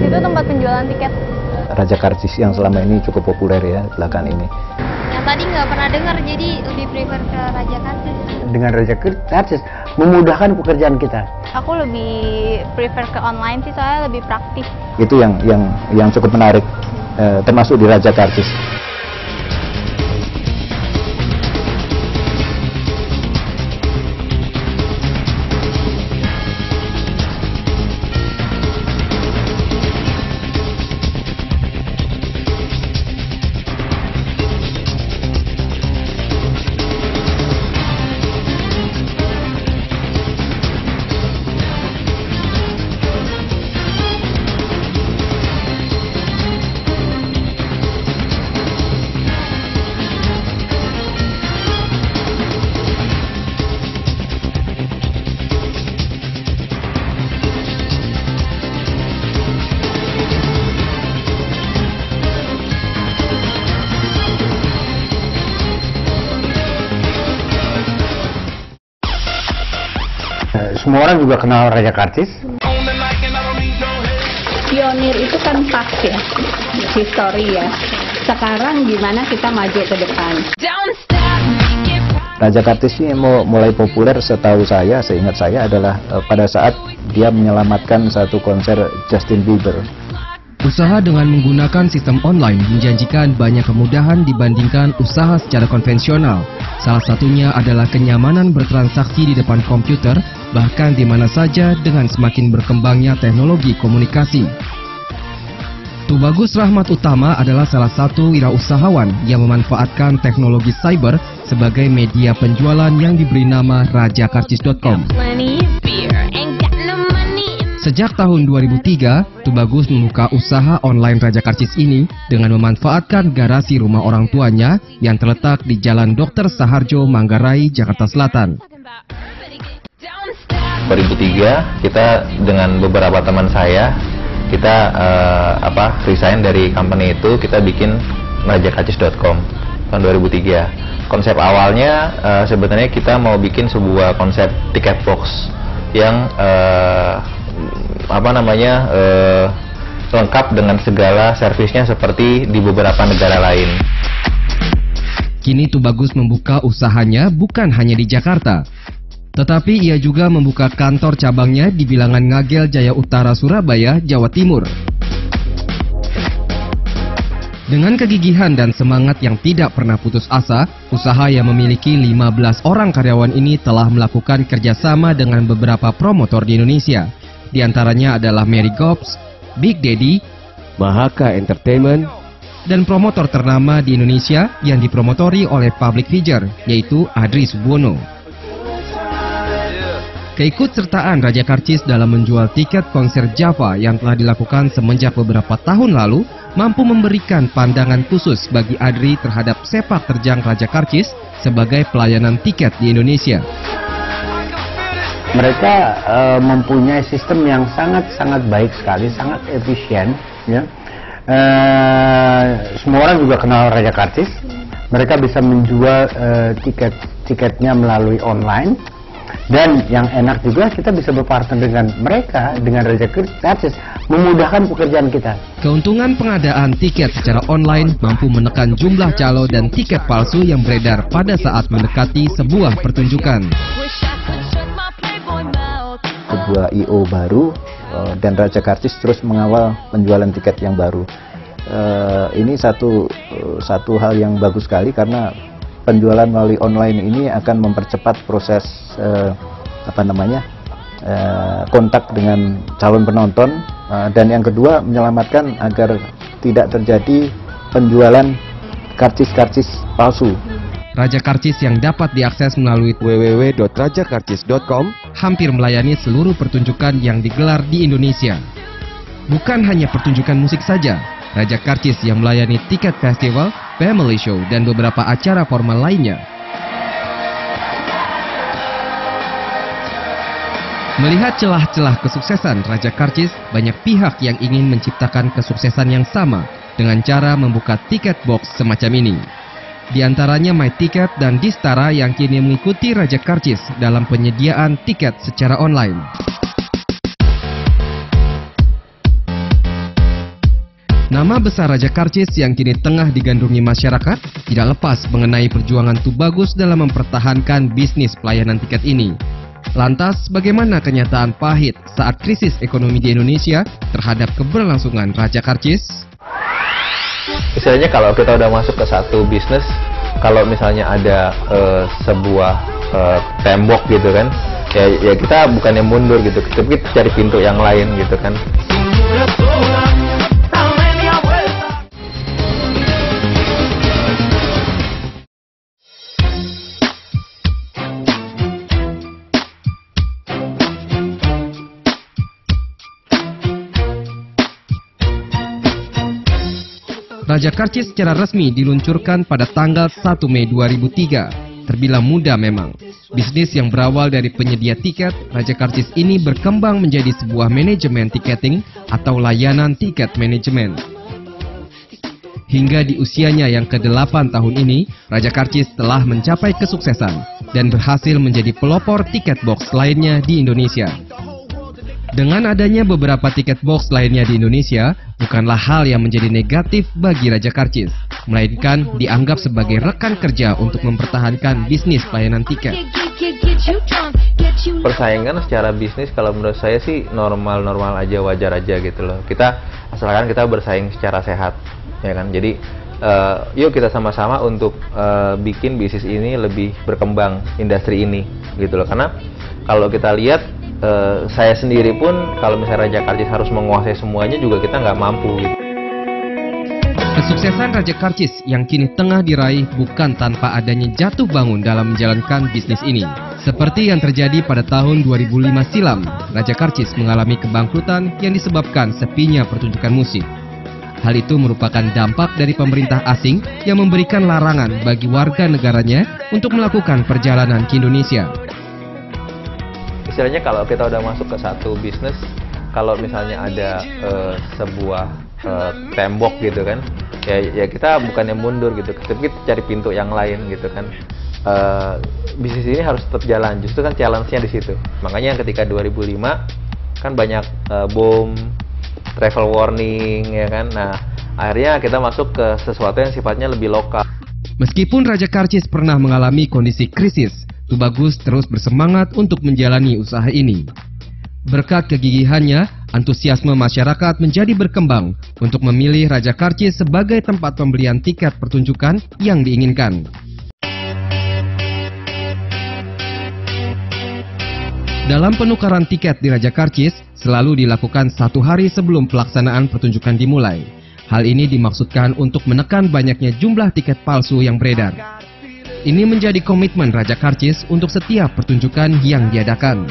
itu tempat penjualan tiket. Raja Karcis yang selama ini cukup populer ya belakangan ini. Yang tadi nggak pernah dengar, jadi lebih prefer ke Raja Karcis. Dengan Raja Karcis memudahkan pekerjaan kita. Aku lebih prefer ke online sih, soalnya lebih praktis. Itu yang cukup menarik, termasuk di Raja Karcis. Semua orang juga kenal Raja Karcis. Pionir itu kan pas ya, history ya. Sekarang gimana kita maju ke depan? Raja Karcis ini mulai populer setahu saya, seingat saya adalah pada saat dia menyelamatkan satu konser Justin Bieber. Usaha dengan menggunakan sistem online menjanjikan banyak kemudahan dibandingkan usaha secara konvensional. Salah satunya adalah kenyamanan bertransaksi di depan komputer, bahkan di mana saja dengan semakin berkembangnya teknologi komunikasi. Tubagus Rahmat Utama adalah salah satu wirausahawan yang memanfaatkan teknologi cyber sebagai media penjualan yang diberi nama rajakarcis.com. Sejak tahun 2003, Tubagus membuka usaha online Raja Karcis ini dengan memanfaatkan garasi rumah orang tuanya yang terletak di Jalan Dr. Saharjo, Manggarai, Jakarta Selatan. 2003 kita dengan beberapa teman saya, kita resign dari company itu, kita bikin rajakarcis.com tahun 2003. Konsep awalnya sebenarnya kita mau bikin sebuah konsep tiket box yang lengkap dengan segala servisnya seperti di beberapa negara lain. Kini Tubagus membuka usahanya bukan hanya di Jakarta, tetapi ia juga membuka kantor cabangnya di bilangan Ngagel Jaya Utara, Surabaya, Jawa Timur. Dengan kegigihan dan semangat yang tidak pernah putus asa, usaha yang memiliki 15 orang karyawan ini telah melakukan kerjasama dengan beberapa promotor di Indonesia. Di antaranya adalah Mary Gops, Big Daddy, Mahaka Entertainment, dan promotor ternama di Indonesia yang dipromotori oleh public figure, yaitu Adri Subono. Keikutsertaan Raja Karcis dalam menjual tiket konser Java yang telah dilakukan semenjak beberapa tahun lalu mampu memberikan pandangan khusus bagi Adri terhadap sepak terjang Raja Karcis sebagai pelayanan tiket di Indonesia. Mereka mempunyai sistem yang sangat baik sekali, sangat efisien. Ya. Semua orang juga kenal Raja Karcis. Mereka bisa menjual tiketnya melalui online. Dan yang enak juga kita bisa berpartner dengan mereka, dengan Raja Karcis, memudahkan pekerjaan kita. Keuntungan pengadaan tiket secara online mampu menekan jumlah calo dan tiket palsu yang beredar pada saat mendekati sebuah pertunjukan. Sebuah IO baru dan Raja Karcis terus mengawal penjualan tiket yang baru. Ini satu hal yang bagus sekali karena penjualan melalui online ini akan mempercepat proses kontak dengan calon penonton, dan yang kedua menyelamatkan agar tidak terjadi penjualan karcis-karcis palsu. Raja Karcis yang dapat diakses melalui www.rajakarcis.com hampir melayani seluruh pertunjukan yang digelar di Indonesia. Bukan hanya pertunjukan musik saja, Raja Karcis yang melayani tiket festival, family show, dan beberapa acara formal lainnya. Melihat celah-celah kesuksesan Raja Karcis, banyak pihak yang ingin menciptakan kesuksesan yang sama dengan cara membuka tiket box semacam ini. Di antaranya My Ticket dan Distara yang kini mengikuti Raja Karcis dalam penyediaan tiket secara online. Nama besar Raja Karcis yang kini tengah digandrungi masyarakat tidak lepas mengenai perjuangan Tubagus dalam mempertahankan bisnis pelayanan tiket ini. Lantas, bagaimana kenyataan pahit saat krisis ekonomi di Indonesia terhadap keberlangsungan Raja Karcis? Istilahnya kalau kita udah masuk ke satu bisnis, kalau misalnya ada sebuah tembok gitu kan, ya kita bukannya mundur gitu, tapi kita cari pintu yang lain gitu kan. Raja Karcis secara resmi diluncurkan pada tanggal 1 Mei 2003. Terbilang muda memang. Bisnis yang berawal dari penyedia tiket, Raja Karcis ini berkembang menjadi sebuah manajemen tiketing atau layanan tiket manajemen. Hingga di usianya yang ke-8 tahun ini, Raja Karcis telah mencapai kesuksesan dan berhasil menjadi pelopor tiket box lainnya di Indonesia. Dengan adanya beberapa tiket box lainnya di Indonesia, bukanlah hal yang menjadi negatif bagi Raja Karcis, melainkan dianggap sebagai rekan kerja untuk mempertahankan bisnis pelayanan tiket. Persaingan secara bisnis kalau menurut saya sih normal-normal aja, wajar aja gitu loh. Asalkan kita bersaing secara sehat, ya kan. Jadi yuk kita sama-sama untuk bikin bisnis ini lebih berkembang, industri ini gitu loh. Karena kalau kita lihat saya sendiri pun kalau misalnya Raja Karcis harus menguasai semuanya juga kita nggak mampu gitu. Kesuksesan Raja Karcis yang kini tengah diraih bukan tanpa adanya jatuh bangun dalam menjalankan bisnis ini. Seperti yang terjadi pada tahun 2005 silam, Raja Karcis mengalami kebangkrutan yang disebabkan sepinya pertunjukan musik. Hal itu merupakan dampak dari pemerintah asing yang memberikan larangan bagi warga negaranya untuk melakukan perjalanan ke Indonesia. Istilahnya kalau kita udah masuk ke satu bisnis, kalau misalnya ada sebuah tembok gitu kan, ya kita bukannya mundur gitu, tapi kita cari pintu yang lain gitu kan. Bisnis ini harus tetap jalan, justru kan challenge-nya di situ. Makanya ketika 2005 kan banyak bom, travel warning ya kan. Nah, akhirnya kita masuk ke sesuatu yang sifatnya lebih lokal. Meskipun Raja Karcis pernah mengalami kondisi krisis, Tubagus terus bersemangat untuk menjalani usaha ini. Berkat kegigihannya, antusiasme masyarakat menjadi berkembang untuk memilih Raja Karcis sebagai tempat pembelian tiket pertunjukan yang diinginkan. Dalam penukaran tiket di Raja Karcis selalu dilakukan 1 hari sebelum pelaksanaan pertunjukan dimulai. Hal ini dimaksudkan untuk menekan banyaknya jumlah tiket palsu yang beredar. Ini menjadi komitmen Raja Karcis untuk setiap pertunjukan yang diadakan.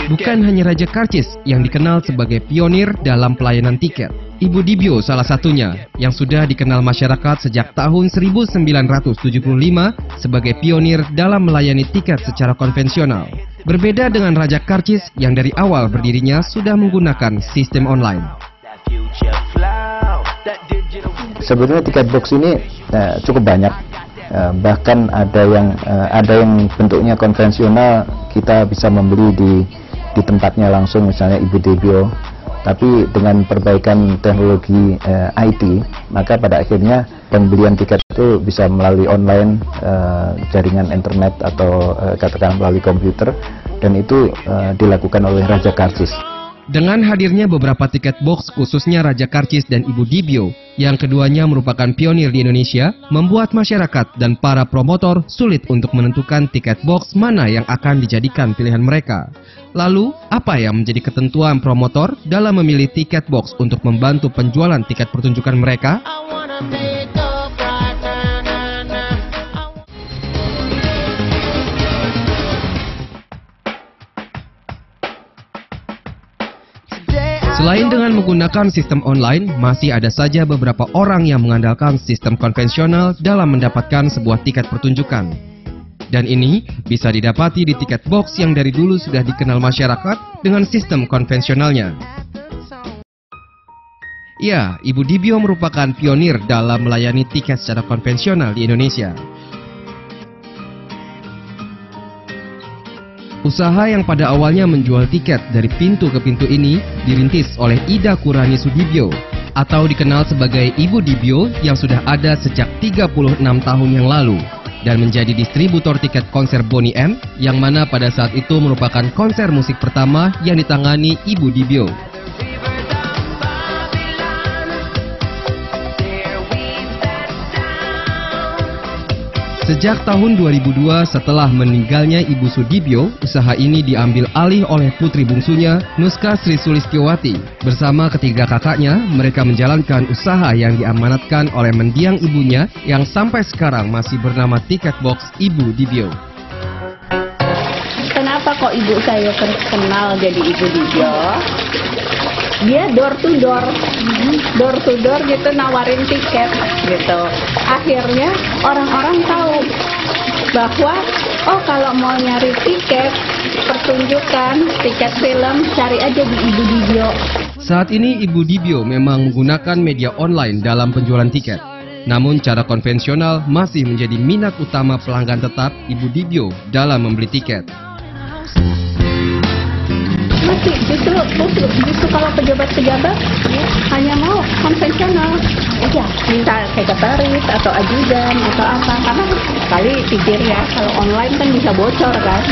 Bukan hanya Raja Karcis yang dikenal sebagai pionir dalam pelayanan tiket. Ibu Dibio salah satunya yang sudah dikenal masyarakat sejak tahun 1975 sebagai pionir dalam melayani tiket secara konvensional. Berbeda dengan Raja Karcis yang dari awal berdirinya sudah menggunakan sistem online. Sebetulnya tiket box ini cukup banyak, bahkan ada yang bentuknya konvensional, kita bisa membeli di tempatnya langsung, misalnya Ibu Debio. Tapi dengan perbaikan teknologi IT, maka pada akhirnya pembelian tiket itu bisa melalui online, jaringan internet atau katakan melalui komputer, dan itu dilakukan oleh Raja Karcis. Dengan hadirnya beberapa tiket box khususnya Raja Karcis dan Ibu Dibio, yang keduanya merupakan pionir di Indonesia, membuat masyarakat dan para promotor sulit untuk menentukan tiket box mana yang akan dijadikan pilihan mereka. Lalu, apa yang menjadi ketentuan promotor dalam memilih tiket box untuk membantu penjualan tiket pertunjukan mereka? Selain dengan menggunakan sistem online, masih ada saja beberapa orang yang mengandalkan sistem konvensional dalam mendapatkan sebuah tiket pertunjukan. Dan ini bisa didapati di tiket box yang dari dulu sudah dikenal masyarakat dengan sistem konvensionalnya. Ya, Ibu Dibio merupakan pionir dalam melayani tiket secara konvensional di Indonesia. Usaha yang pada awalnya menjual tiket dari pintu ke pintu ini dirintis oleh Ida Kurani Sudibyo atau dikenal sebagai Ibu Dibyo yang sudah ada sejak 36 tahun yang lalu dan menjadi distributor tiket konser Boney M yang mana pada saat itu merupakan konser musik pertama yang ditangani Ibu Dibyo. Sejak tahun 2002 setelah meninggalnya Ibu Sudibyo, usaha ini diambil alih oleh putri bungsunya, Nuska Sri Sulistiowati. Bersama ketiga kakaknya, mereka menjalankan usaha yang diamanatkan oleh mendiang ibunya yang sampai sekarang masih bernama Tiket Box Ibu Dibyo. Kenapa kok ibu saya terkenal jadi Ibu Dibyo? Dia door to door gitu nawarin tiket gitu. Akhirnya orang-orang tahu bahwa oh kalau mau nyari tiket pertunjukan, tiket film, cari aja di Ibu Dibyo. Saat ini Ibu Dibyo memang menggunakan media online dalam penjualan tiket. Namun cara konvensional masih menjadi minat utama pelanggan tetap Ibu Dibyo dalam membeli tiket. Masih justru kalau pejabat-pejabat hanya mau konvensional aja, minta sekretaris atau ajudan atau apa, karena kali pikir ya kalau online kan bisa bocor kan.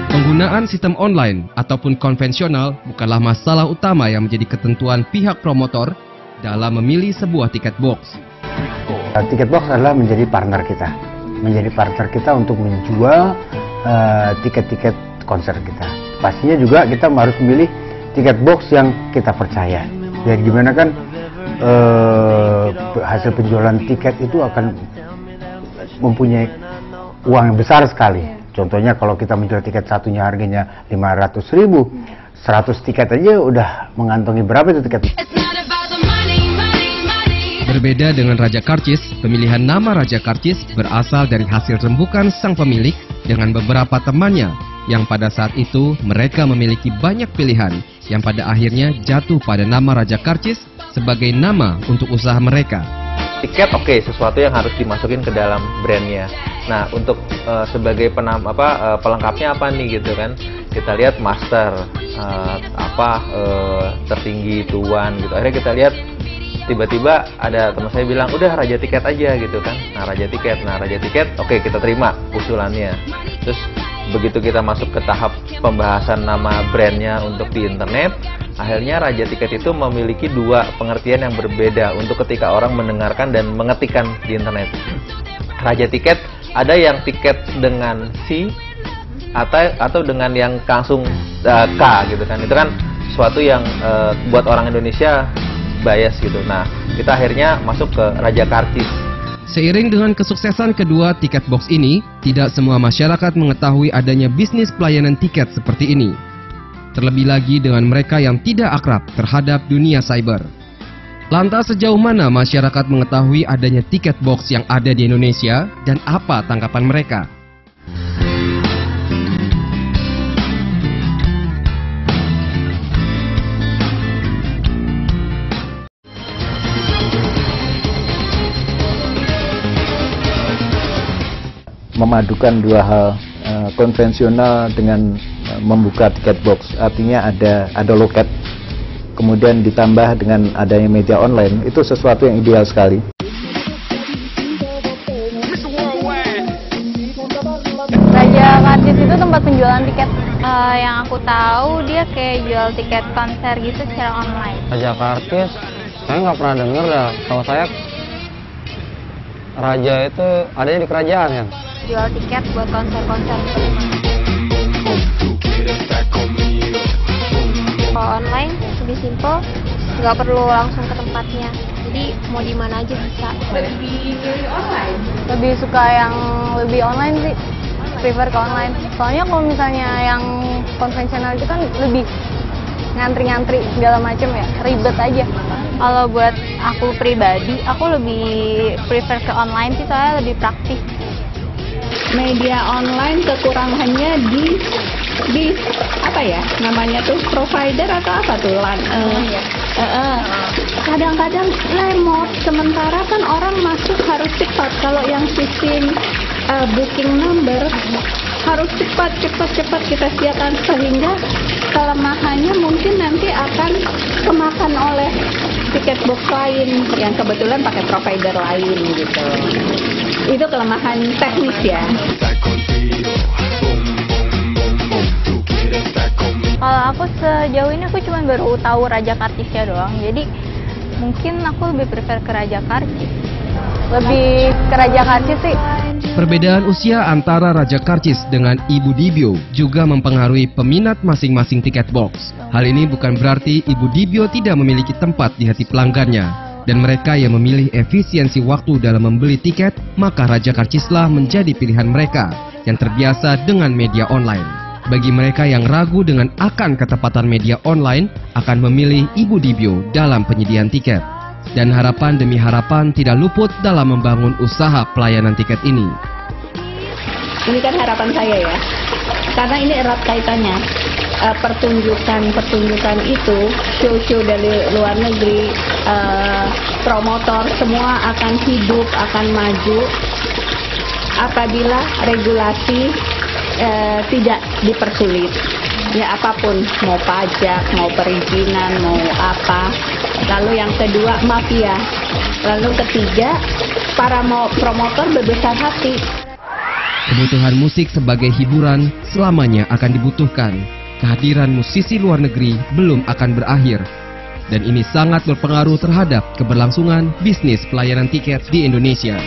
Penggunaan sistem online ataupun konvensional bukanlah masalah utama yang menjadi ketentuan pihak promotor dalam memilih sebuah tiket box. Tiket box adalah menjadi partner kita untuk menjual tiket-tiket konser kita. Pastinya juga kita harus memilih tiket box yang kita percaya. Ya gimana kan hasil penjualan tiket itu akan mempunyai uang yang besar sekali. Contohnya kalau kita menjual tiket satunya harganya 500.000, 100 tiket aja udah mengantongi berapa itu tiket. Berbeda dengan Raja Karcis, pemilihan nama Raja Karcis berasal dari hasil rembukan sang pemilik dengan beberapa temannya yang pada saat itu mereka memiliki banyak pilihan yang pada akhirnya jatuh pada nama Raja Karcis sebagai nama untuk usaha mereka. Tiket oke, sesuatu yang harus dimasukin ke dalam brandnya. Nah, untuk sebagai pelengkapnya apa nih gitu kan? Kita lihat master, tertinggi, tuan gitu. Akhirnya kita lihat tiba-tiba ada teman saya bilang udah Raja Tiket aja gitu kan. Nah Raja Tiket oke, kita terima usulannya. Terus begitu kita masuk ke tahap pembahasan nama brandnya untuk di internet, akhirnya Raja Tiket itu memiliki dua pengertian yang berbeda untuk ketika orang mendengarkan dan mengetikkan di internet. Raja Tiket ada yang tiket dengan C atau dengan yang langsung K gitu kan. Itu kan sesuatu yang buat orang Indonesia bias gitu. Nah, kita akhirnya masuk ke Raja Karcis. Seiring dengan kesuksesan kedua tiket box ini, tidak semua masyarakat mengetahui adanya bisnis pelayanan tiket seperti ini. Terlebih lagi dengan mereka yang tidak akrab terhadap dunia cyber. Lantas sejauh mana masyarakat mengetahui adanya tiket box yang ada di Indonesia dan apa tanggapan mereka? Memadukan dua hal, konvensional dengan membuka tiket box, artinya ada loket, kemudian ditambah dengan adanya media online, itu sesuatu yang ideal sekali. Raja Karcis itu tempat penjualan tiket. Yang aku tahu dia kayak jual tiket konser gitu secara online. Raja Karcis, saya nggak pernah dengar dah. Kalau saya Raja itu adanya di kerajaan kan? Jual tiket buat konser-konser. Kalau online lebih simpel, nggak perlu langsung ke tempatnya. Jadi mau di mana aja bisa. Lebih online? Lebih suka yang lebih online sih. Prefer ke online. Soalnya kalau misalnya yang konvensional itu kan lebih ngantri-ngantri segala macam ya, ribet aja. Kalau buat aku pribadi, aku lebih prefer ke online sih, soalnya lebih praktis. Media online kekurangannya di apa ya namanya tuh, provider atau apa tuh kadang-kadang lemot, sementara kan orang masuk harus cepat. Kalau yang sistem booking number harus cepat kita siapkan, sehingga kelemahannya mungkin nanti akan kemakan oleh tiket box lain yang kebetulan pakai provider lain gitu. Itu kelemahan teknis ya. Kalau aku sejauh ini aku cuma baru tahu Raja Karcisnya doang, jadi mungkin aku lebih prefer ke Raja Karcis. Lebih ke Raja Karcis sih. Perbedaan usia antara Raja Karcis dengan Ibu Dibio juga mempengaruhi peminat masing-masing tiket box. Hal ini bukan berarti Ibu Dibio tidak memiliki tempat di hati pelanggannya. Dan mereka yang memilih efisiensi waktu dalam membeli tiket, maka Raja Karcislah menjadi pilihan mereka yang terbiasa dengan media online. Bagi mereka yang ragu dengan akan ketepatan media online, akan memilih Ibu Dibio dalam penyediaan tiket. Dan harapan demi harapan tidak luput dalam membangun usaha pelayanan tiket ini. Ini kan harapan saya ya, karena ini erat kaitannya. Pertunjukan itu, show-show dari luar negeri, promotor, semua akan hidup, akan maju apabila regulasi tidak dipersulit. Ya apapun, mau pajak, mau perizinan, mau apa. Lalu yang kedua, mafia. Lalu ketiga, para promotor berbesar hati. Kebutuhan musik sebagai hiburan selamanya akan dibutuhkan. Kehadiran musisi luar negeri belum akan berakhir. Dan ini sangat berpengaruh terhadap keberlangsungan bisnis pelayanan tiket di Indonesia.